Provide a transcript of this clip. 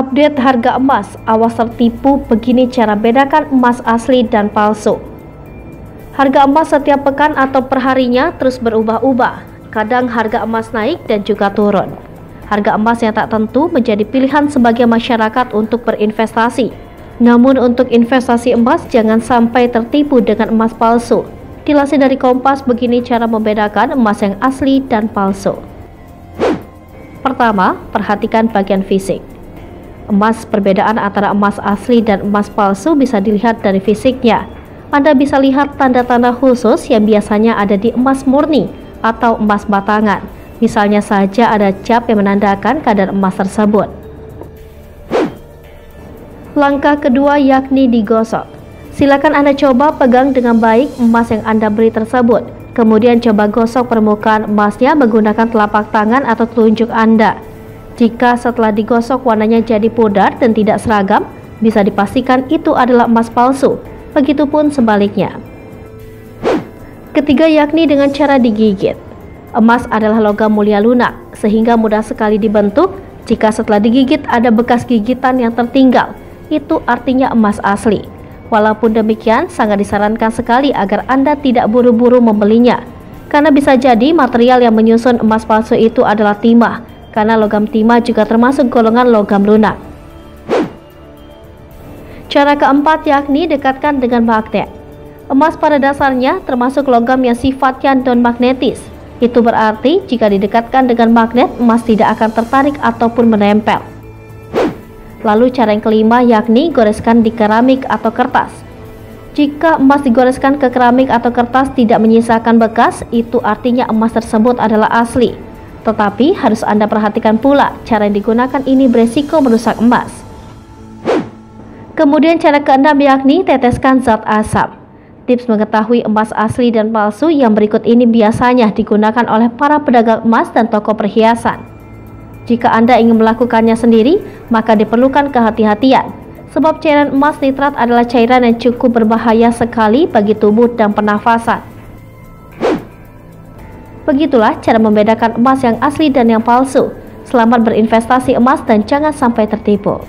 Update harga emas, awas tertipu, begini cara bedakan emas asli dan palsu. Harga emas setiap pekan atau perharinya terus berubah-ubah. Kadang harga emas naik dan juga turun. Harga emas yang tak tentu menjadi pilihan sebagai masyarakat untuk berinvestasi. Namun untuk investasi emas jangan sampai tertipu dengan emas palsu. Dilansir dari Kompas, begini cara membedakan emas yang asli dan palsu. Pertama, perhatikan bagian fisik. Emas, perbedaan antara emas asli dan emas palsu bisa dilihat dari fisiknya. Anda bisa lihat tanda-tanda khusus yang biasanya ada di emas murni atau emas batangan. Misalnya saja ada cap yang menandakan kadar emas tersebut. Langkah kedua yakni digosok. Silakan Anda coba pegang dengan baik emas yang Anda beli tersebut. Kemudian coba gosok permukaan emasnya menggunakan telapak tangan atau telunjuk Anda. Jika setelah digosok warnanya jadi pudar dan tidak seragam, bisa dipastikan itu adalah emas palsu. Begitupun sebaliknya. Ketiga yakni dengan cara digigit. Emas adalah logam mulia lunak, sehingga mudah sekali dibentuk. Jika setelah digigit ada bekas gigitan yang tertinggal, itu artinya emas asli. Walaupun demikian, sangat disarankan sekali agar Anda tidak buru-buru membelinya, karena bisa jadi material yang menyusun emas palsu itu adalah timah, karena logam timah juga termasuk golongan logam lunak. Cara keempat yakni dekatkan dengan magnet. Emas pada dasarnya termasuk logam yang sifatnya non-magnetis. Itu berarti jika didekatkan dengan magnet, emas tidak akan tertarik ataupun menempel. Lalu cara yang kelima yakni goreskan di keramik atau kertas. Jika emas digoreskan ke keramik atau kertas tidak menyisakan bekas, itu artinya emas tersebut adalah asli. Tetapi harus Anda perhatikan pula, cara yang digunakan ini beresiko merusak emas. Kemudian cara keenam yakni teteskan zat asam. Tips mengetahui emas asli dan palsu yang berikut ini biasanya digunakan oleh para pedagang emas dan toko perhiasan. Jika Anda ingin melakukannya sendiri, maka diperlukan kehati-hatian. Sebab cairan emas nitrat adalah cairan yang cukup berbahaya sekali bagi tubuh dan pernafasan. Begitulah cara membedakan emas yang asli dan yang palsu. Selamat berinvestasi emas dan jangan sampai tertipu.